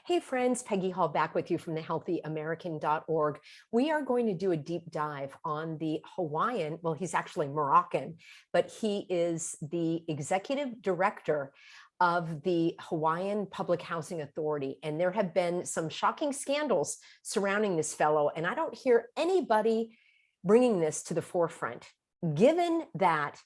Hey friends, Peggy Hall back with you from the healthyamerican.org. We are going to do a deep dive on the Hawaiian, well, he's actually Moroccan, but he is the executive director of the Hawaiian Public Housing Authority. And there have been some shocking scandals surrounding this fellow, and I don't hear anybody bringing this to the forefront, given that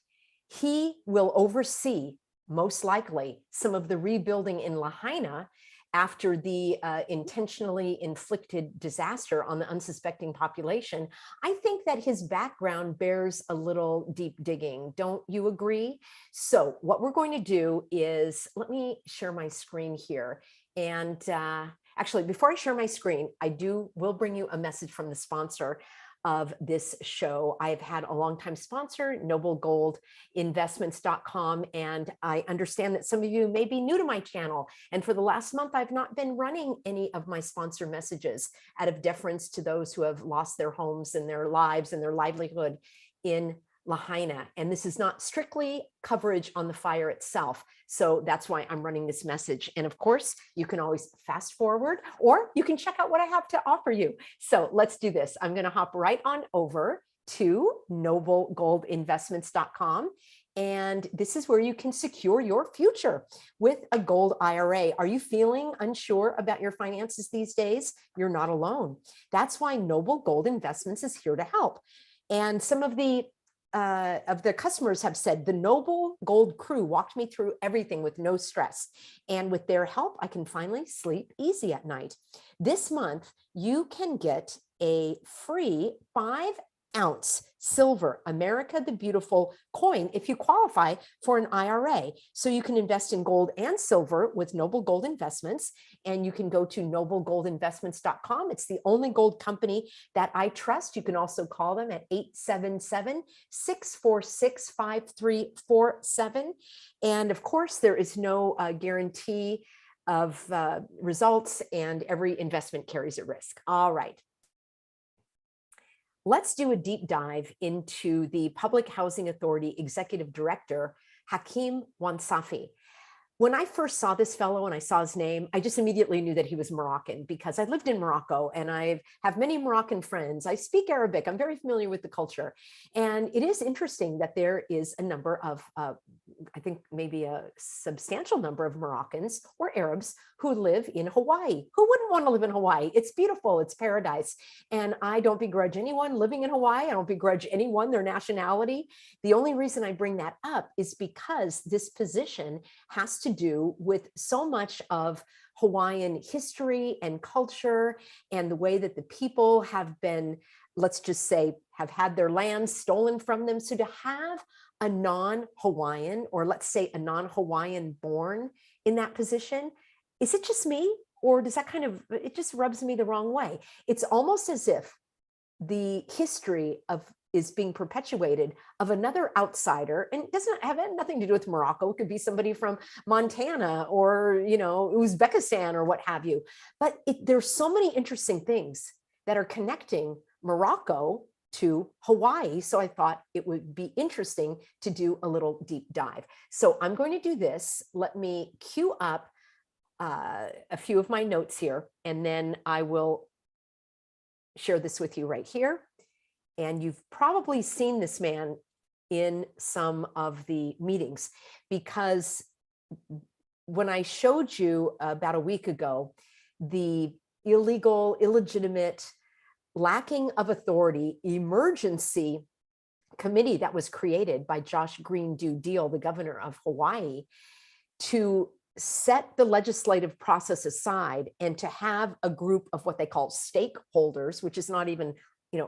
he will oversee, most likely, some of the rebuilding in Lahaina after the intentionally inflicted disaster on the unsuspecting population. I think that his background bears a little deep digging. Don't you agree? So what we're going to do is, let me share my screen here. And actually, before I share my screen, will bring you a message from the sponsor of this show. I've had a longtime sponsor, noblegoldinvestments.com, and I understand that some of you may be new to my channel. And for the last month, I've not been running any of my sponsor messages out of deference to those who have lost their homes and their lives and their livelihood in Lahaina. And this is not strictly coverage on the fire itself. So that's why I'm running this message. And of course, you can always fast forward, or you can check out what I have to offer you. So let's do this. I'm going to hop right on over to noblegoldinvestments.com. And this is where you can secure your future with a gold IRA. Are you feeling unsure about your finances these days? You're not alone. That's why Noble Gold Investments is here to help. And some of the customers have said the Noble Gold crew walked me through everything with no stress. And with their help, I can finally sleep easy at night. This month, you can get a free 5-ounce silver America the Beautiful coin if you qualify for an IRA. So you can invest in gold and silver with Noble Gold Investments, and you can go to noblegoldinvestments.com. It's the only gold company that I trust. You can also call them at 877-646-5347. And of course, there is no guarantee of results, and every investment carries a risk. All right. Let's do a deep dive into the Public Housing Authority Executive Director, Hakeem Wansafi. When I first saw this fellow and I saw his name, I just immediately knew that he was Moroccan because I lived in Morocco and I have many Moroccan friends. I speak Arabic. I'm very familiar with the culture. And it is interesting that there is a number of, I think maybe a substantial number of Moroccans or Arabs who live in Hawaii. Who wouldn't want to live in Hawaii? It's beautiful. It's paradise. And I don't begrudge anyone living in Hawaii. I don't begrudge anyone their nationality. The only reason I bring that up is because this position has to do with so much of Hawaiian history and culture and the way that the people have been, let's just say, have had their lands stolen from them. So to have a non-Hawaiian, or let's say a non-Hawaiian born in that position, is it just me? Or does that it just rubs me the wrong way? It's almost as if the history is being perpetuated of another outsider, and it doesn't have nothing to do with Morocco. It could be somebody from Montana or, Uzbekistan or what have you. But there's so many interesting things that are connecting Morocco to Hawaii. So I thought it would be interesting to do a little deep dive. So I'm going to do this. Let me queue up a few of my notes here, and then I will share this with you right here. And you've probably seen this man in some of the meetings, because when I showed you about a week ago, the illegal, illegitimate, lacking of authority emergency committee that was created by Josh Green Deal, the governor of Hawaii, to set the legislative process aside and to have a group of what they call stakeholders, which is not even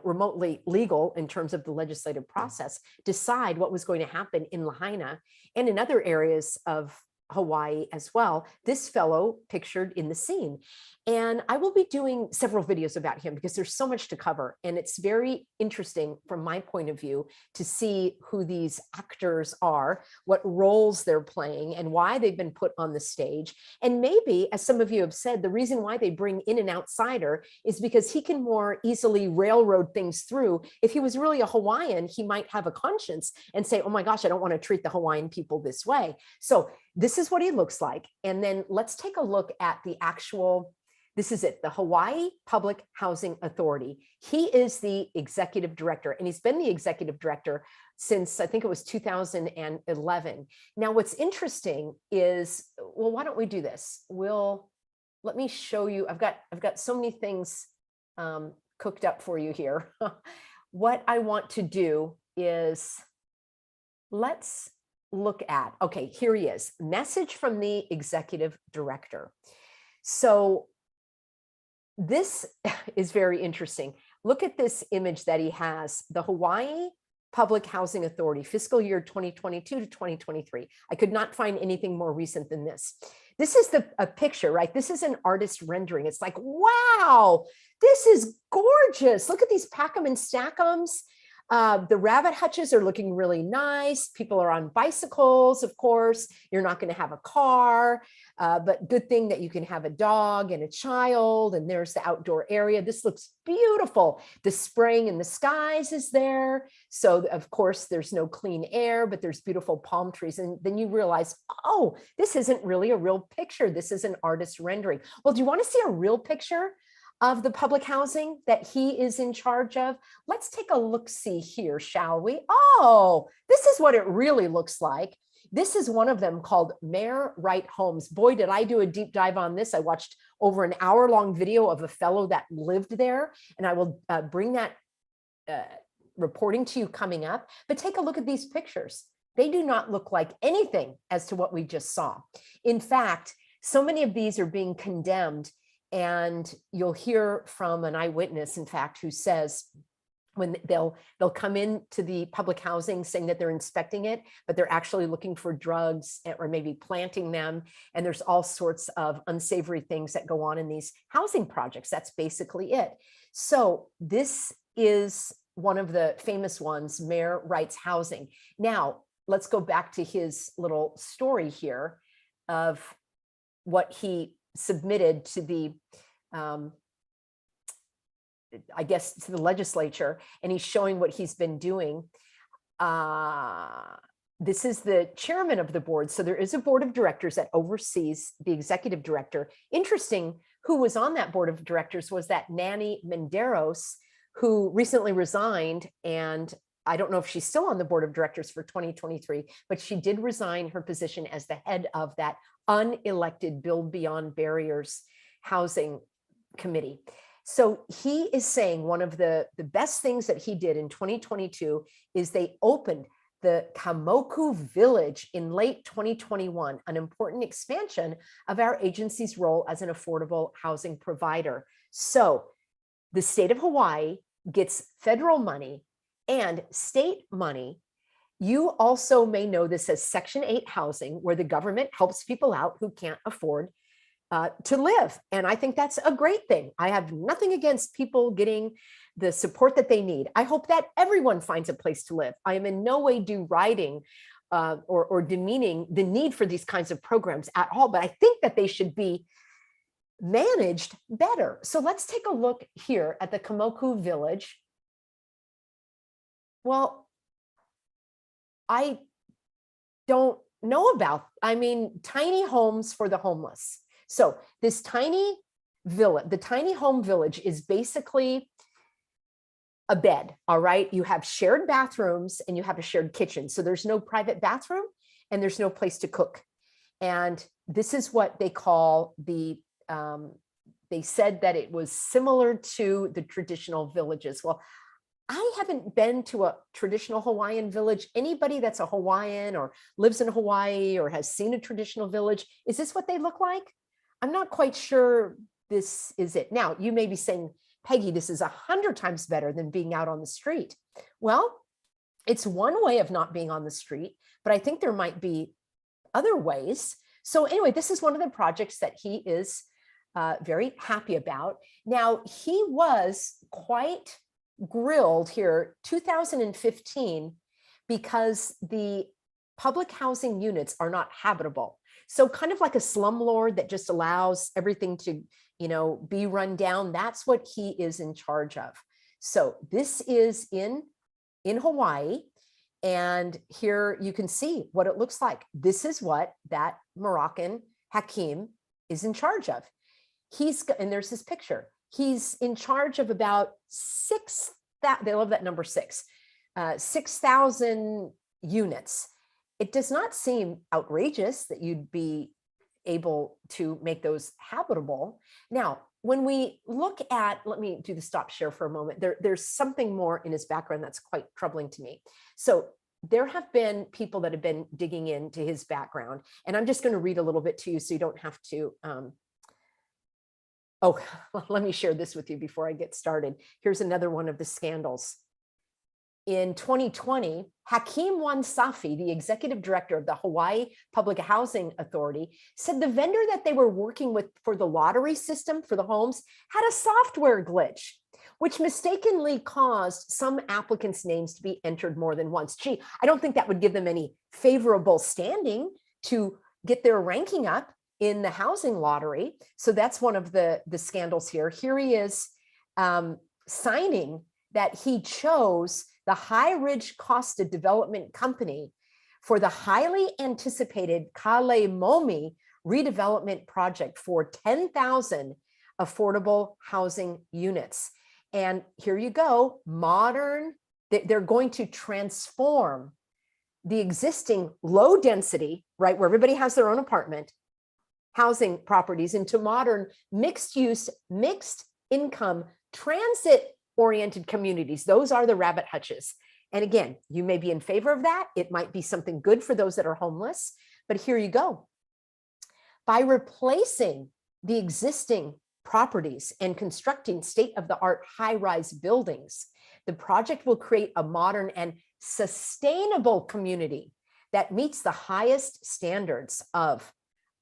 remotely legal in terms of the legislative process, decide what was going to happen in Lahaina and in other areas of Hawaii as well. This fellow pictured in the scene. And I will be doing several videos about him because there's so much to cover. And it's very interesting from my point of view to see who these actors are, what roles they're playing, and why they've been put on the stage. And maybe, as some of you have said, the reason why they bring in an outsider is because he can more easily railroad things through. If he was really a Hawaiian, he might have a conscience and say, oh my gosh, I don't want to treat the Hawaiian people this way. So this is what he looks like. And then let's take a look at the actual This is it, the Hawaii Public Housing Authority. He is the executive director, and he's been the executive director since I think it was 2011. Now, what's interesting is, well, why don't we do this? Let me show you. I've got so many things cooked up for you here. What I want to do is, let's look at, okay, here he is, message from the executive director. So this is very interesting. Look at this image that he has, the Hawaii Public Housing Authority, fiscal year 2022 to 2023. I could not find anything more recent than this. This is a picture, right? This is an artist rendering. It's like, wow, this is gorgeous. Look at these pack 'em and stack 'ems. The rabbit hutches are looking really nice. People are on bicycles, of course. You're not going to have a car, but good thing that you can have a dog and a child. And there's the outdoor area. This looks beautiful. The spraying in the skies is there. So, of course, there's no clean air, but there's beautiful palm trees. And then you realize, oh, this isn't really a real picture. This is an artist rendering. Well, do you want to see a real picture of the public housing that he is in charge of? Let's take a look-see here, shall we? Oh, this is what it really looks like. This is one of them called Mayor Right Homes. Boy, did I do a deep dive on this. I watched over an hour-long video of a fellow that lived there, and I will bring that reporting to you coming up. But take a look at these pictures. They do not look like anything as to what we just saw. In fact, so many of these are being condemned. And you'll hear from an eyewitness, in fact, who says when they'll come into the public housing saying that they're inspecting it, but they're actually looking for drugs or maybe planting them. And there's all sorts of unsavory things that go on in these housing projects. That's basically it. So this is one of the famous ones, Mayor Wright's Housing. Now, let's go back to his little story here of what he submitted to the, I guess, to the legislature, and he's showing what he's been doing. This is the chairman of the board. So there is a board of directors that oversees the executive director. Interesting, who was on that board of directors was that Nanny Menderos, who recently resigned, and I don't know if she's still on the board of directors for 2023, but she did resign her position as the head of that unelected Build Beyond Barriers Housing Committee. So he is saying one of the best things that he did in 2022 is they opened the Kamoku Village in late 2021, an important expansion of our agency's role as an affordable housing provider. So the state of Hawaii gets federal money and state money. You also may know this as Section 8 housing, where the government helps people out who can't afford to live. And I think that's a great thing. I have nothing against people getting the support that they need. I hope that everyone finds a place to live. I am in no way deriding or demeaning the need for these kinds of programs at all, but I think that they should be managed better. So let's take a look here at the Kamoku Village. Well, I don't know about, tiny homes for the homeless. So this tiny village, the tiny home village is basically a bed, all right? You have shared bathrooms and you have a shared kitchen. So there's no private bathroom and there's no place to cook. And this is what they call the, they said that it was similar to the traditional villages. Well, I haven't been to a traditional Hawaiian village. Anybody that's a Hawaiian or lives in Hawaii or has seen a traditional village, is this what they look like? I'm not quite sure this is it. Now, you may be saying, Peggy, this is 100 times better than being out on the street. Well, it's one way of not being on the street, but I think there might be other ways. So anyway, this is one of the projects that he is very happy about. Now, he was quite grilled here 2015 because the public housing units are not habitable. So kind of like a slumlord that just allows everything to, be run down. That's what he is in charge of. So this is in Hawaii. And here you can see what it looks like. This is what that Moroccan Hakim is in charge of. and there's his picture. He's in charge of about they love that number 6,000 units. It does not seem outrageous that you'd be able to make those habitable. Now, when we look at, let me do the stop share for a moment. There's something more in his background that's quite troubling to me. So there have been people that have been digging into his background, and I'm just going to read a little bit to you so you don't have to. Oh, let me share this with you before I get started. Here's another one of the scandals. In 2020, Hakeem Wansafi, the executive director of the Hawaii Public Housing Authority, said the vendor that they were working with for the lottery system for the homes had a software glitch, which mistakenly caused some applicants' names to be entered more than once. Gee, I don't think that would give them any favorable standing to get their ranking up in the housing lottery. So that's one of the scandals here. Here he is signing that he chose the High Ridge Costa Development Company for the highly anticipated Kalemomi redevelopment project for 10,000 affordable housing units. And here you go, modern, they're going to transform the existing low density, right, where everybody has their own apartment, housing properties into modern mixed use, mixed income, transit oriented communities. Those are the rabbit hutches. And again, you may be in favor of that. It might be something good for those that are homeless, but here you go. By replacing the existing properties and constructing state-of-the-art high-rise buildings, the project will create a modern and sustainable community that meets the highest standards of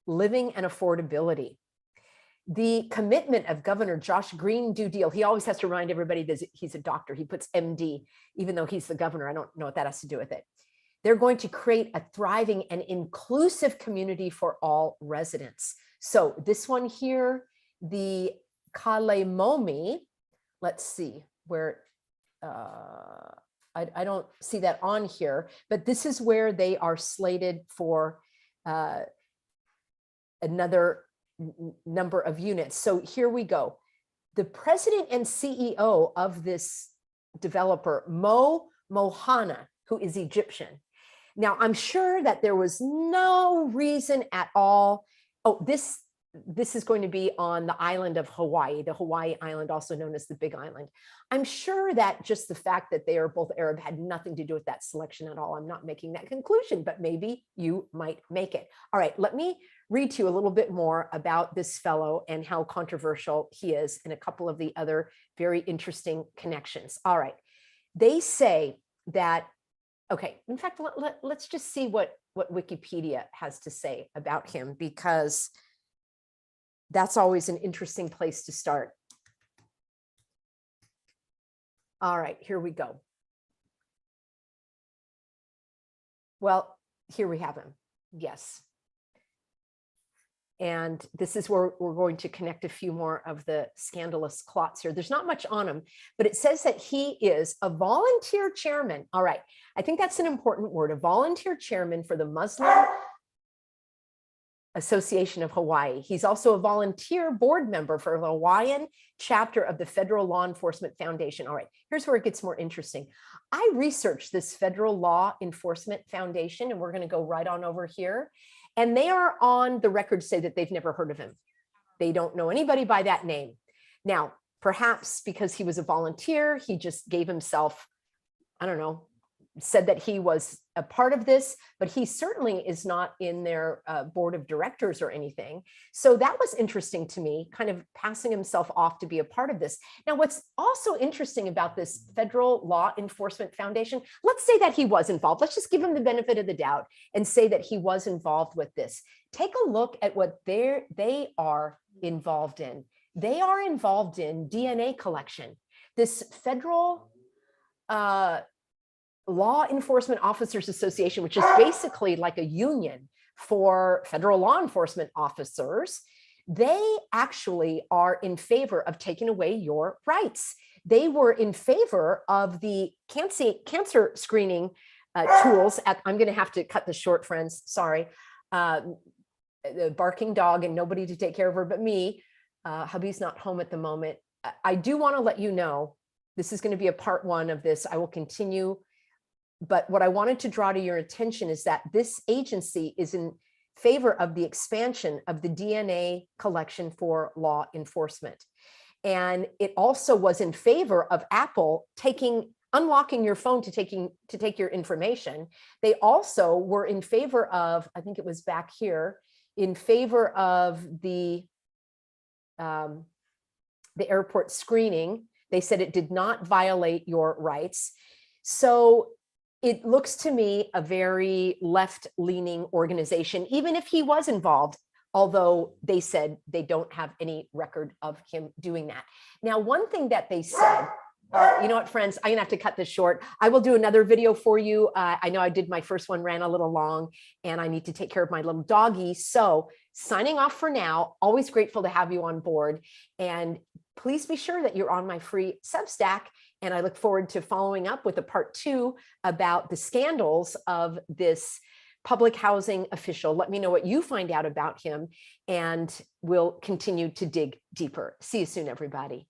living and affordability. The commitment of Governor Josh Green New Deal, he always has to remind everybody that he's a doctor. He puts MD, even though he's the governor. I don't know what that has to do with it. They're going to create a thriving and inclusive community for all residents. So this one here, the Kalemomi, let's see where, I don't see that on here, but this is where they are slated for another number of units. So here we go. The president and CEO of this developer, Mo Mohana, who is Egyptian. Now, I'm sure that there was no reason at all. Oh, this is going to be on the island of Hawaii, the Hawaii island, also known as the Big Island. I'm sure that just the fact that they are both Arab had nothing to do with that selection at all. I'm not making that conclusion, but maybe you might make it. All right, let me read to you a little bit more about this fellow and how controversial he is and a couple of the other very interesting connections. All right, they say that, okay, in fact, let's just see what Wikipedia has to say about him, because that's always an interesting place to start. All right, here we go. Well, here we have him. Yes. And this is where we're going to connect a few more of the scandalous clots here. There's not much on him, but it says that he is a volunteer chairman. All right, I think that's an important word, a volunteer chairman for the Muslim Association of Hawaii. He's also a volunteer board member for the Hawaiian chapter of the Federal Law Enforcement Foundation. All right, here's where it gets more interesting. I researched this Federal Law Enforcement Foundation, and we're going to go right on over here. And they are on the record to say that they've never heard of him. They don't know anybody by that name. Now, perhaps because he was a volunteer, he just gave himself, I don't know, said that he was a part of this, but he certainly is not in their board of directors or anything. So that was interesting to me, kind of passing himself off to be a part of this. Now, what's also interesting about this Federal Law Enforcement Foundation, let's say that he was involved. Let's just give him the benefit of the doubt and say that he was involved with this. Take a look at what they are involved in. They are involved in DNA collection. This Federal Law Enforcement Officers Association, which is basically like a union for federal law enforcement officers, they actually are in favor of taking away your rights. They were in favor of the cancer screening tools at, I'm going to have to cut this short, friends, sorry, the barking dog and nobody to take care of her but me. hubby's not home at the moment. I do want to let you know, this is going to be a part 1 of this. I will continue. But what I wanted to draw to your attention is that this agency is in favor of the expansion of the DNA collection for law enforcement. And it also was in favor of Apple unlocking your phone to take your information. They also were in favor of, I think it was back here, in favor of the airport screening. They said it did not violate your rights. So it looks to me a very left-leaning organization, even if he was involved, although they said they don't have any record of him doing that. Now, one thing that they said, you know what, friends, I'm gonna have to cut this short. I will do another video for you. I know I did my first one, ran a little long, and I need to take care of my little doggy. So signing off for now, always grateful to have you on board. And please be sure that you're on my free Substack. And I look forward to following up with a part 2 about the scandals of this public housing official. Let me know what you find out about him, and we'll continue to dig deeper. See you soon, everybody.